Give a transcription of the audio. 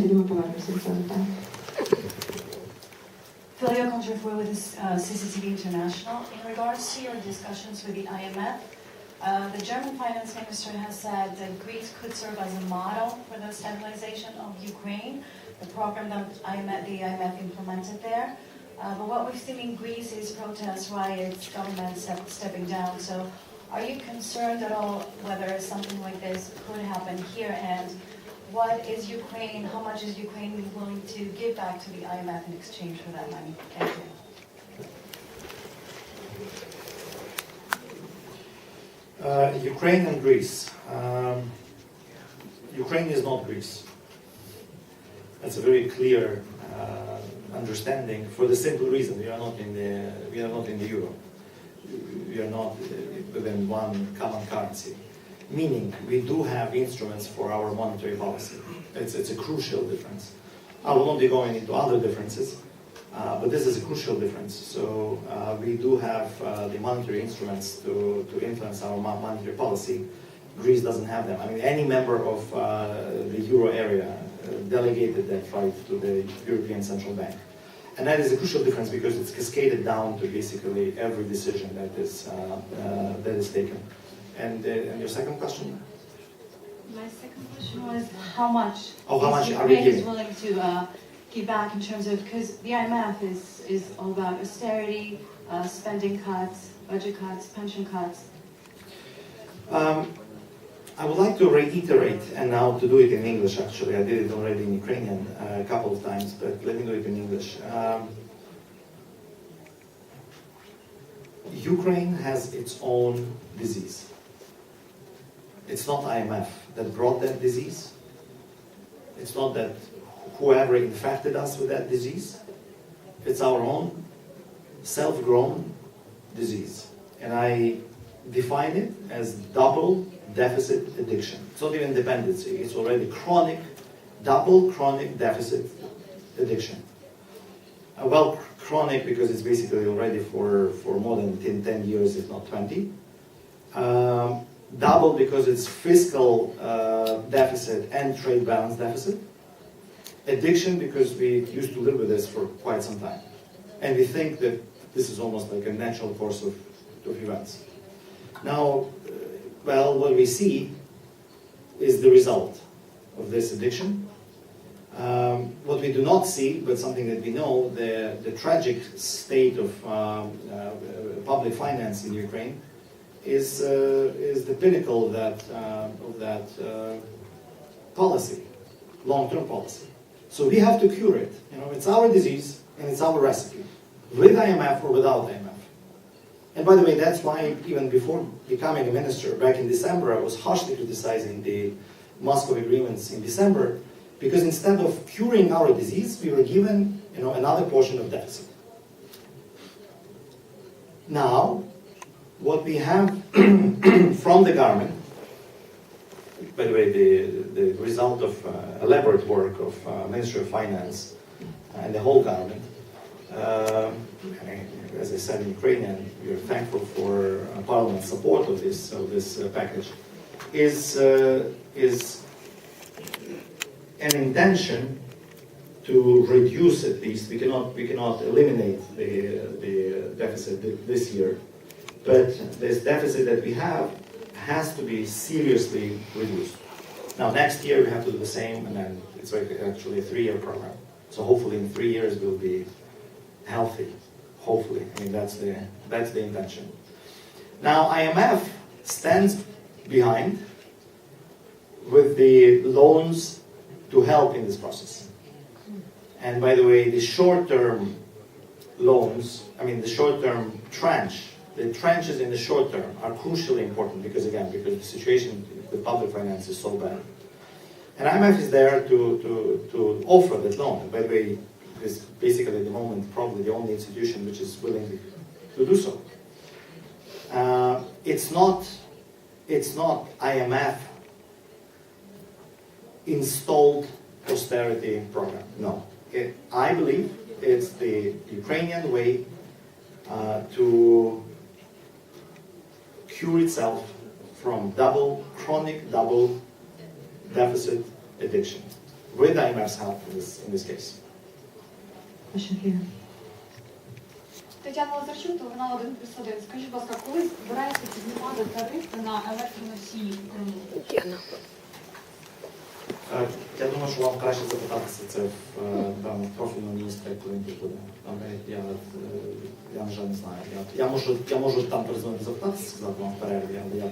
Тоді ми повернемося до цього питання. Phil, you're controversial with this CCTV International. In regards to your discussions with the IMF, the German finance minister has said that Greece could serve as a model for the stabilization of Ukraine, the program that the IMF implemented there. But what we've seen in Greece is protests, riots, government stepping down. So are you concerned at all whether something like this could happen here? And what is Ukraine, how much is Ukraine willing to give back to the IMF in exchange for that money? Thank you. Ukraine and Greece. Ukraine is not Greece. That's a very clear understanding for the simple reason we are not in the euro. We are not within one common currency. Meaning we do have instruments for our monetary policy. It's a crucial difference. I will not be going into other differences, but this is a crucial difference. So we do have the monetary instruments to influence our monetary policy. Greece doesn't have them. I mean, any member of the euro area delegated that right to the European Central Bank. And that is a crucial difference because it's cascaded down to basically every decision that is taken. And your second question? My second question was how much Ukraine is willing to give back in terms of, because the IMF is all about austerity, spending cuts, budget cuts, pension cuts. I would like to reiterate, and now to do it in English actually, I did it already in Ukrainian a couple of times, but let me do it in English. Ukraine has its own disease. It's not IMF that brought that disease. It's not that whoever infected us with that disease. It's our own self-grown disease. And I define it as double deficit addiction. It's not even dependency, it's already double chronic deficit addiction. Well, chronic because it's basically already for more than 10 years, if not 20. Double because it's fiscal deficit and trade balance deficit. Addiction because we used to live with this for quite some time. And we think that this is almost like a natural course of events. Now, well, what we see is the result of this addiction. What we do not see, but something that we know, the tragic state of public finance in Ukraine is the pinnacle of that policy, long-term policy. So we have to cure it. You know, it's our disease and it's our recipe, with IMF or without IMF. And by the way, that's why even before becoming a minister back in December, I was harshly criticizing the Moscow agreements in December, because instead of curing our disease, we were given, you know, another portion of deficit. Now, what we have from the government, by the way, the result of elaborate work of Ministry of Finance and the whole government, as I said in Ukrainian, we are thankful for Parliament's support of this package, is an intention to reduce at least. We cannot eliminate the deficit this year, but this deficit that we have has to be seriously reduced. Now next year we have to do the same, and then it's like actually a 3-year program. So hopefully in 3 years we'll be healthy. Hopefully, I mean that's the intention. Now IMF stands behind with the loans to help in this process. And by the way, the short-term loans, I mean the short-term tranche, the tranches in the short term are crucially important because the situation with public finance is so bad. And IMF is there to offer that loan. And by the way, is basically at the moment probably the only institution which is willing to do so. It's not IMF installed austerity program. No, I believe it's the Ukrainian way to cure itself from chronic double deficit addiction. with IMF's help in this case. Question here. Тетяна Лазарчук, телеканал 1+1. Скажіть, будь ласка, коли збираєте піднімати тарифи на електроносії в Україні? Я думаю, що вам краще запитатися це в профільному міністрі, коли він буде. Я, на жаль, не знаю. Я можу там перезвонити запитатися, сказати вам в перерві, але я